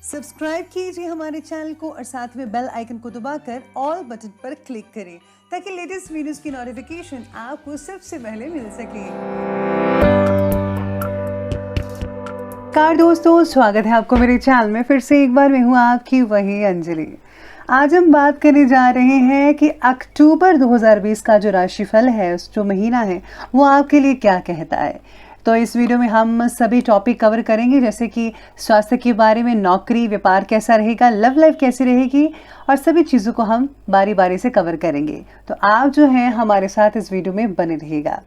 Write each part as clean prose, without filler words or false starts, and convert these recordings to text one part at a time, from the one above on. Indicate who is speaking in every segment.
Speaker 1: Subscribe कीजिए हमारे channel को और साथ में बेल आइकन को दबाकर ऑल बटन पर क्लिक करें ताकि लेटेस्ट वीडियोस की नोटिफिकेशन आपको सबसे पहले मिल सके। कार दोस्तों, स्वागत है आपको मेरे चैनल में। फिर से एक बार मैं हूँ आपकी वही अंजलि। आज हम बात करने जा रहे हैं कि अक्टूबर 2020 का जो राशिफल है, जो महीना है, वो आपके लिए क्या कहता है। तो इस वीडियो में हम सभी टॉपिक कवर करेंगे, जैसे कि स्वास्थ्य के बारे में, नौकरी, व्यापार कैसा रहेगा, लव लाइफ कैसी रहेगी, और सभी चीज़ों को हम बारी बारी से कवर करेंगे। तो आप जो है हमारे साथ इस वीडियो में बने रहिएगा।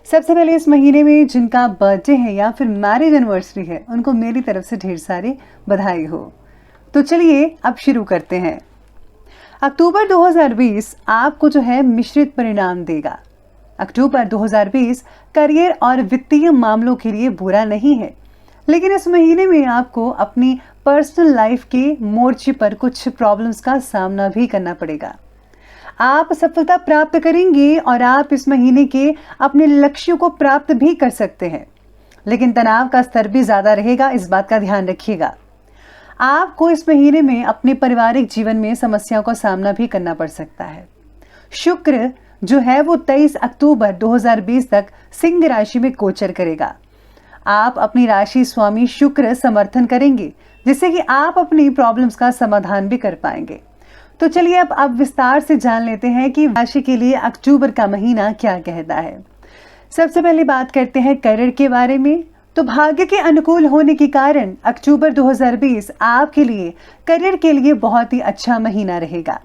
Speaker 1: सबसे पहले इस महीने में जिनका बर्थडे है या फिर मैरिज एनिवर्सरी है, उनको मेरी तरफ से ढेर सारी बधाई हो। तो चलिए अब शुरू करते हैं। अक्टूबर 2020 आपको जो है मिश्रित परिणाम देगा। अक्टूबर 2020 करियर और वित्तीय मामलों के लिए बुरा नहीं है, लेकिन इस महीने में आपको अपनी पर्सनल लाइफ के मोर्चे पर कुछ प्रॉब्लम्स का सामना भी करना पड़ेगा। आप सफलता प्राप्त करेंगे और आप इस महीने के अपने लक्ष्यों को प्राप्त भी कर सकते हैं, लेकिन तनाव का स्तर भी ज़्यादा रहेगा, इस बात का ध्यान रखिएगा। आपको इस महीने में अपने पारिवारिक जीवन में समस्याओं का सामना भी करना पड़ सकता है। शुक्र जो है वो 23 अक्टूबर 2020 तक सिंह राशि में गोचर करेगा। आप अपनी राशि स्वामी शुक्र समर्थन करेंगे, जिससे कि आप अपनी प्रॉब्लम्स का समाधान भी कर पाएंगे। तो चलिए अब विस्तार से जान लेते हैं कि राशि के लिए अक्टूबर का महीना क्या कहता है। सबसे पहले बात करते हैं करियर के बारे में। तो भाग्य के अनुकूल होने के कारण अक्टूबर 2020 आपके लिए करियर के लिए बहुत ही अच्छा महीना रहेगा।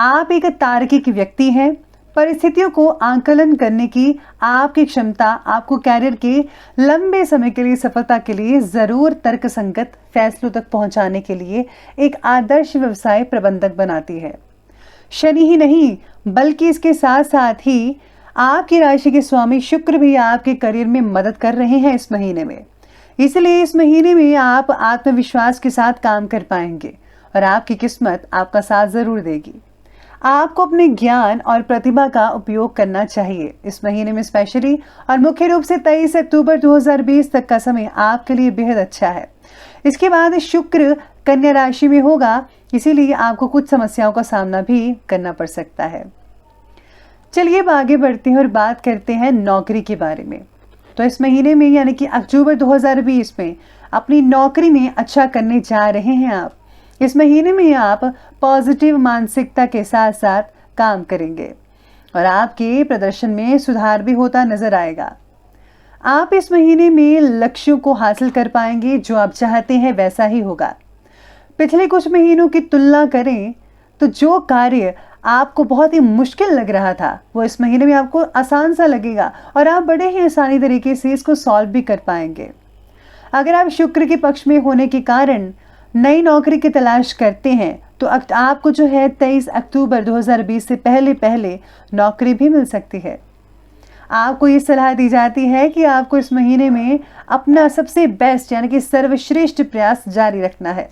Speaker 1: आप एक तार्किक व्यक्ति हैं। परिस्थितियों को आंकलन करने की आपकी क्षमता आपको कैरियर के लंबे समय के लिए सफलता के लिए जरूर तर्कसंगत फैसलों तक पहुंचाने के लिए एक आदर्श व्यवसाय प्रबंधक बनाती है। शनि ही नहीं, बल्कि इसके साथ साथ ही आपकी राशि के स्वामी शुक्र भी आपके करियर में मदद कर रहे हैं इस महीने में। इसलिए इस महीने में आप आत्मविश्वास के साथ काम कर पाएंगे और आपकी किस्मत आपका साथ जरूर देगी। आपको अपने ज्ञान और प्रतिभा का उपयोग करना चाहिए इस महीने में स्पेशली, और मुख्य रूप से 23 अक्टूबर 2020 तक का समय आपके लिए बेहद अच्छा है। इसके बाद शुक्र कन्या राशि में होगा, इसीलिए आपको कुछ समस्याओं का सामना भी करना पड़ सकता है। चलिए अब आगे बढ़ते हैं और बात करते हैं नौकरी के बारे में। तो इस महीने में यानी कि अक्टूबर 2020 में अपनी नौकरी में अच्छा करने जा रहे हैं आप। इस महीने में आप पॉजिटिव मानसिकता के साथ साथ काम करेंगे और आपके प्रदर्शन में सुधार भी होता नजर आएगा। आप इस महीने में लक्ष्यों को हासिल कर पाएंगे, जो आप चाहते हैं वैसा ही होगा। पिछले कुछ महीनों की तुलना करें तो जो कार्य आपको बहुत ही मुश्किल लग रहा था, वो इस महीने में आपको आसान सा लगेगा और आप बड़े ही आसानी तरीके से इसको सॉल्व भी कर पाएंगे। अगर आप शुक्र के पक्ष में होने के कारण नई नौकरी की तलाश करते हैं तो आपको जो है 23 अक्टूबर 2020 से पहले नौकरी भी मिल सकती है। आपको ये सलाह दी जाती है कि आपको इस महीने में अपना सबसे बेस्ट यानी कि सर्वश्रेष्ठ प्रयास जारी रखना है।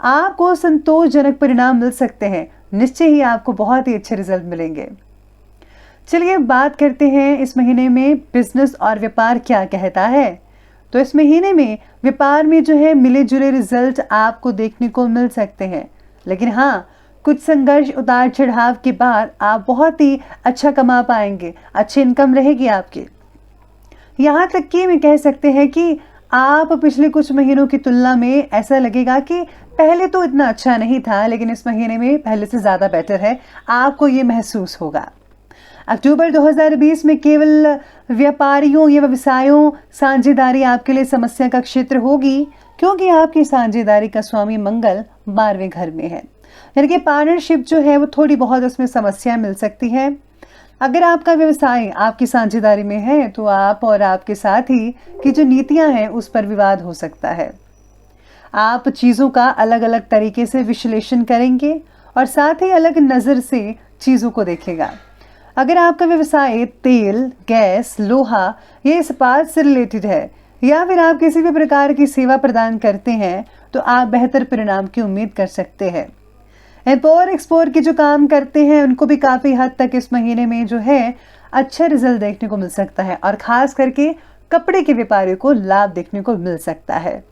Speaker 1: आपको संतोषजनक परिणाम मिल सकते हैं, निश्चय ही आपको बहुत ही अच्छे रिजल्ट मिलेंगे। चलिए बात करते हैं इस महीने में बिजनेस और व्यापार क्या कहता है। तो इस महीने में व्यापार में जो है मिले जुले रिजल्ट आपको देखने को मिल सकते हैं, लेकिन हाँ, कुछ संघर्ष उतार चढ़ाव के बाद आप बहुत ही अच्छा कमा पाएंगे, अच्छी इनकम रहेगी आपकी। यहाँ तक कि मैं कह सकते हैं कि आप पिछले कुछ महीनों की तुलना में ऐसा लगेगा कि पहले तो इतना अच्छा नहीं था, लेकिन इस महीने में पहले से ज़्यादा बेटर है, आपको ये महसूस होगा। अक्टूबर 2020 में केवल व्यापारियों या व्यवसायों साझेदारी आपके लिए समस्या का क्षेत्र होगी, क्योंकि आपकी साझेदारी का स्वामी मंगल 12वें घर में है, यानी कि पार्टनरशिप जो है वो थोड़ी बहुत उसमें समस्या मिल सकती है। अगर आपका व्यवसाय आपकी साझेदारी में है तो आप और आपके साथी की जो नीतियां हैं उस पर विवाद हो सकता है। आप चीज़ों का अलग अलग तरीके से विश्लेषण करेंगे और साथ ही अलग नज़र से चीज़ों को देखेगा। अगर आपका व्यवसाय तेल, गैस, लोहा या इस्पात से रिलेटेड है या फिर आप किसी भी प्रकार की सेवा प्रदान करते हैं तो आप बेहतर परिणाम की उम्मीद कर सकते हैं। इम्पोर्ट एक्सपोर्ट के जो काम करते हैं उनको भी काफ़ी हद तक इस महीने में जो है अच्छा रिजल्ट देखने को मिल सकता है और ख़ास करके कपड़े के व्यापारियों को लाभ देखने को मिल सकता है।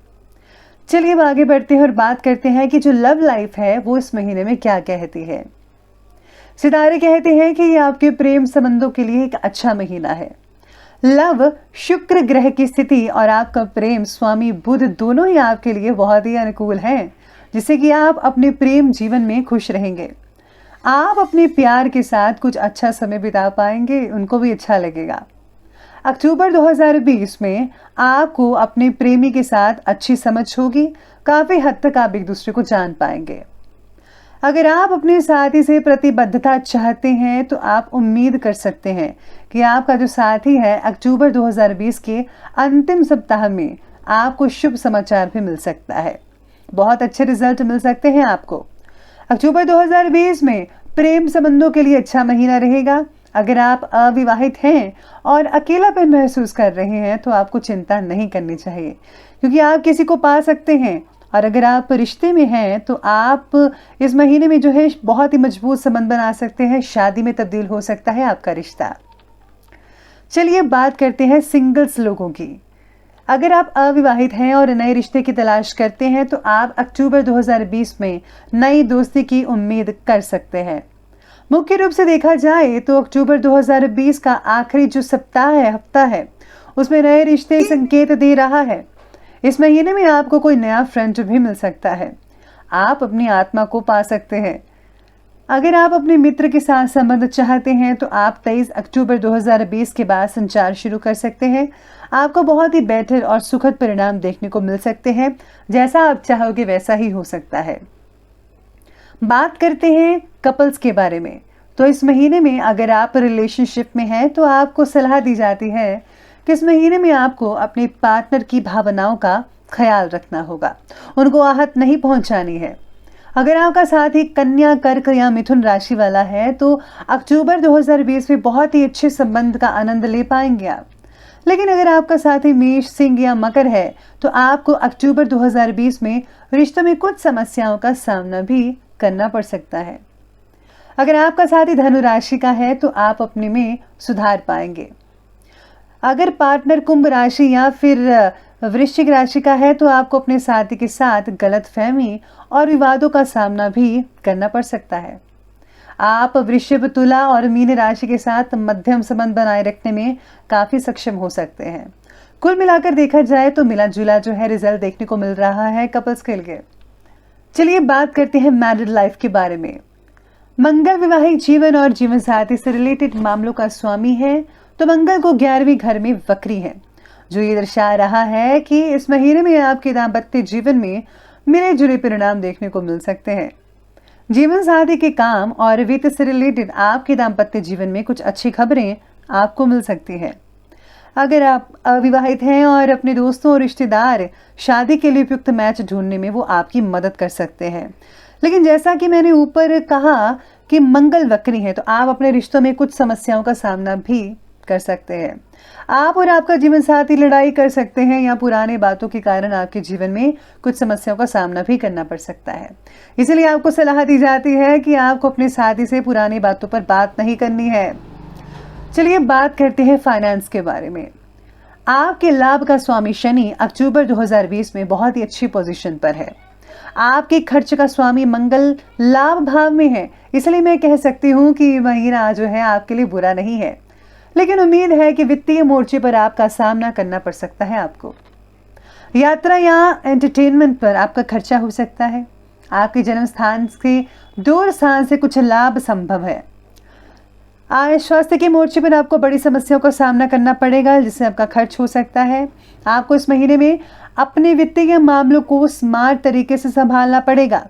Speaker 1: चलिए अब आगे बढ़ते हैं और बात करते हैं कि जो लव लाइफ है वो इस महीने में क्या कहती है। सितारे कहते हैं कि ये आपके प्रेम संबंधों के लिए एक अच्छा महीना है। लव शुक्र ग्रह की स्थिति और आपका प्रेम स्वामी बुध दोनों ही आपके लिए बहुत ही अनुकूल हैं, जिससे कि आप अपने प्रेम जीवन में खुश रहेंगे। आप अपने प्यार के साथ कुछ अच्छा समय बिता पाएंगे, उनको भी अच्छा लगेगा। अक्टूबर 2020 में आपको अपने प्रेमी के साथ अच्छी समझ होगी, काफी हद तक आप एक दूसरे को जान पाएंगे। अगर आप अपने साथी से प्रतिबद्धता चाहते हैं तो आप उम्मीद कर सकते हैं कि आपका जो साथी है अक्टूबर 2020 के अंतिम सप्ताह में आपको शुभ समाचार भी मिल सकता है। बहुत अच्छे रिजल्ट मिल सकते हैं आपको। अक्टूबर 2020 में प्रेम संबंधों के लिए अच्छा महीना रहेगा। अगर आप अविवाहित हैं और अकेलापन महसूस कर रहे हैं तो आपको चिंता नहीं करनी चाहिए, क्योंकि आप किसी को पा सकते हैं। और अगर आप रिश्ते में हैं तो आप इस महीने में जो है बहुत ही मजबूत संबंध बना सकते हैं, शादी में तब्दील हो सकता है आपका रिश्ता। चलिए बात करते हैं सिंगल्स लोगों की। अगर आप अविवाहित हैं और नए रिश्ते की तलाश करते हैं तो आप अक्टूबर 2020 में नई दोस्ती की उम्मीद कर सकते हैं। मुख्य रूप से देखा जाए तो अक्टूबर 2020 का आखिरी जो सप्ताह है, हफ्ता है, उसमें नए रिश्ते संकेत दे रहा है। इस महीने में आपको कोई नया फ्रेंड भी मिल सकता है। आप अपनी आत्मा को पा सकते हैं। अगर आप अपने मित्र के साथ संबंध चाहते हैं तो आप 23 अक्टूबर 2020 के बाद संचार शुरू कर सकते हैं। आपको बहुत ही बेहतर और सुखद परिणाम देखने को मिल सकते हैं। जैसा आप चाहोगे वैसा ही हो सकता है। बात करते हैं कपल्स के बारे में। तो इस महीने में अगर आप रिलेशनशिप में हैं तो आपको सलाह दी जाती है कि इस महीने में आपको अपने पार्टनर की भावनाओं का ख्याल रखना होगा, उनको आहत नहीं पहुंचानी है। अगर आपका साथी कन्या, कर्क या मिथुन राशि वाला है तो अक्टूबर 2020 में बहुत ही अच्छे संबंध का आनंद ले पाएंगे आप। लेकिन अगर आपका साथी मेष, सिंह या मकर है तो आपको अक्टूबर 2020 में रिश्तों में कुछ समस्याओं का सामना भी करना पड़ सकता है। अगर आपका साथी धनु राशि का है तो आप अपने में सुधार पाएंगे। अगर पार्टनर कुंभ राशि या फिर वृश्चिक राशि का है तो आपको अपने साथी के साथ गलतफहमी और विवादों का सामना भी करना पड़ सकता है। आप वृषभ, तुला और मीन राशि के साथ मध्यम संबंध बनाए रखने में काफी सक्षम हो सकते हैं। कुल मिलाकर देखा जाए तो मिला जुला जो है रिजल्ट देखने को मिल रहा है कपल्स के लिए। चलिए बात करते हैं मैरिड लाइफ के बारे में। मंगल वैवाहिक जीवन और जीवन साथी से रिलेटेड मामलों का स्वामी है, तो मंगल को 11वीं घर में वक्री है, जो ये दर्शा रहा है कि इस महीने में आपके दाम्पत्य जीवन में मिले जुले परिणाम देखने को मिल सकते हैं। जीवन साथी के काम और वित्त से रिलेटेड आपके दाम्पत्य जीवन में कुछ अच्छी खबरें आपको मिल सकती हैं। अगर आप अविवाहित हैं और अपने दोस्तों और रिश्तेदार शादी के लिए उपयुक्त मैच ढूंढने में वो आपकी मदद कर सकते हैं। लेकिन जैसा कि मैंने ऊपर कहा कि मंगल वक्री है, तो आप अपने रिश्तों में कुछ समस्याओं का सामना भी कर सकते हैं। आप और आपका जीवन साथी लड़ाई कर सकते हैं या पुराने बातों के कारण आपके जीवन में कुछ समस्याओं का सामना भी करना पड़ सकता है। इसलिए आपको सलाह दी जाती है कि आपको अपने साथी से पुरानी बातों पर बात नहीं करनी है। चलिए बात करते हैं फाइनेंस के बारे में। आपके लाभ का स्वामी शनि अक्टूबर 2020 में बहुत ही अच्छी पोजीशन पर है। आपके खर्च का स्वामी मंगल लाभ भाव में है, इसलिए मैं कह सकती हूँ कि महीना जो है आपके लिए बुरा नहीं है। लेकिन उम्मीद है कि वित्तीय मोर्चे पर आपका सामना करना पड़ सकता है। आपको यात्रा या एंटरटेनमेंट पर आपका खर्चा हो सकता है। आपके जन्म स्थान से दूर स्थान से कुछ लाभ संभव है। स्वास्थ्य के मोर्चे पर आपको बड़ी समस्याओं का सामना करना पड़ेगा, जिससे आपका खर्च हो सकता है। आपको इस महीने में अपने वित्तीय मामलों को स्मार्ट तरीके से संभालना पड़ेगा।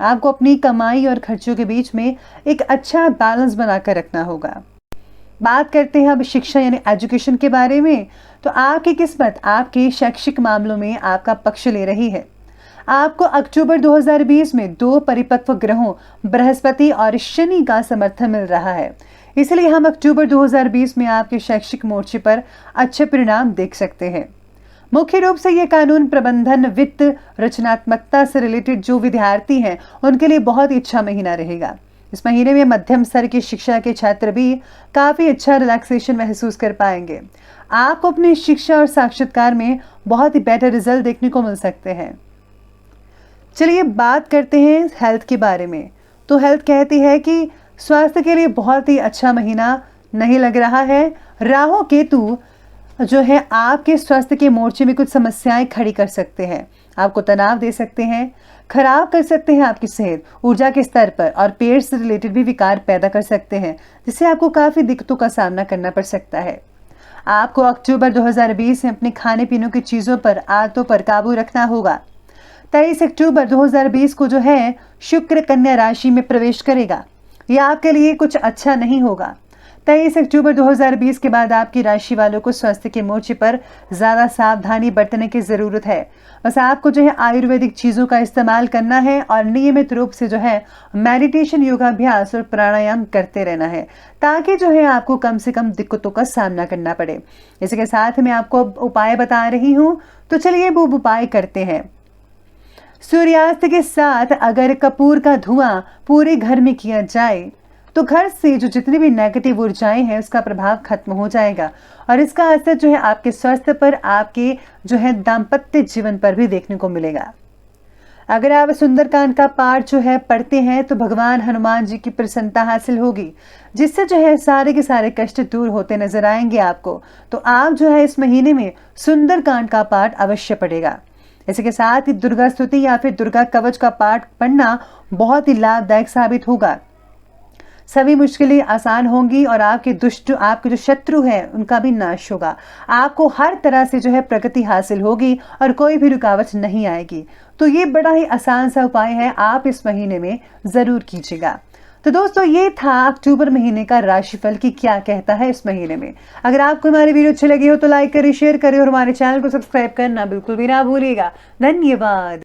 Speaker 1: आपको अपनी कमाई और खर्चों के बीच में एक अच्छा बैलेंस बनाकर रखना होगा। बात करते हैं अब शिक्षा यानी एजुकेशन के बारे में। तो आपकी किस्मत आपके शैक्षिक मामलों में आपका पक्ष ले रही है। आपको अक्टूबर 2020 में 2 परिपक्व ग्रहों बृहस्पति और शनि का समर्थन मिल रहा है। इसलिए हम अक्टूबर 2020 में आपके शैक्षिक मोर्चे पर अच्छे परिणाम देख सकते हैं। मुख्य रूप से ये कानून, प्रबंधन, वित्त, रचनात्मकता से रिलेटेड जो विद्यार्थी हैं उनके लिए बहुत ही अच्छा महीना रहेगा। इस महीने में मध्यम स्तर की शिक्षा के छात्र भी काफी अच्छा रिलैक्सेशन महसूस कर पाएंगे। आपको अपनी शिक्षा और साक्षात्कार में बहुत ही बेटर रिजल्ट देखने को मिल सकते हैं। चलिए बात करते हैं हेल्थ के बारे में। तो हेल्थ कहती है कि स्वास्थ्य के लिए बहुत ही अच्छा महीना नहीं लग रहा है। राहु केतु जो है आपके स्वास्थ्य के मोर्चे में कुछ समस्याएं खड़ी कर सकते हैं, आपको तनाव दे सकते हैं, खराब कर सकते हैं आपकी सेहत, ऊर्जा के स्तर पर, और पेट से रिलेटेड भी विकार पैदा कर सकते हैं, जिससे आपको काफ़ी दिक्कतों का सामना करना पड़ सकता है। आपको अक्टूबर 2020 में अपने खाने पीने की चीज़ों पर, आदतों पर काबू रखना होगा। 23 अक्टूबर 2020 को जो है शुक्र कन्या राशि में प्रवेश करेगा। यह आपके लिए कुछ अच्छा नहीं होगा। 23 अक्टूबर 2020 के बाद आपकी राशि वालों को स्वास्थ्य के मोर्चे पर ज़्यादा सावधानी बरतने की ज़रूरत है। बस आपको जो है आयुर्वेदिक चीज़ों का इस्तेमाल करना है और नियमित रूप से जो है मेडिटेशन, योगाभ्यास और प्राणायाम करते रहना है, ताकि जो है आपको कम से कम दिक्कतों का सामना करना पड़े। इसके साथ मैं आपको उपाय बता रही हूँ, तो चलिए वो उपाय करते हैं। सूर्यास्त के साथ अगर कपूर का धुआं पूरे घर में किया जाए तो घर से जो जितनी भी नेगेटिव ऊर्जाएं हैं उसका प्रभाव खत्म हो जाएगा, और इसका असर जो है आपके स्वास्थ्य पर, आपके जो है दाम्पत्य जीवन पर भी देखने को मिलेगा। अगर आप सुंदरकांड का पाठ जो है पढ़ते हैं तो भगवान हनुमान जी की प्रसन्नता हासिल होगी, जिससे जो है सारे के सारे कष्ट दूर होते नजर आएंगे आपको। तो आप जो है इस महीने में सुंदरकांड का पाठ अवश्य पढ़ेगा। इसके साथ ही दुर्गा स्तुति या फिर दुर्गा कवच का पाठ पढ़ना बहुत ही लाभदायक साबित होगा। सभी मुश्किलें आसान होंगी और आपके जो शत्रु हैं उनका भी नाश होगा। आपको हर तरह से जो है प्रगति हासिल होगी और कोई भी रुकावट नहीं आएगी। तो ये बड़ा ही आसान सा उपाय है, आप इस महीने में जरूर कीजिएगा। तो दोस्तों, ये था अक्टूबर महीने का राशिफल की क्या कहता है इस महीने में। अगर आपको हमारी वीडियो अच्छी लगी हो तो लाइक करें, शेयर करें और हमारे चैनल को सब्सक्राइब करना बिल्कुल भी ना भूलिएगा। धन्यवाद।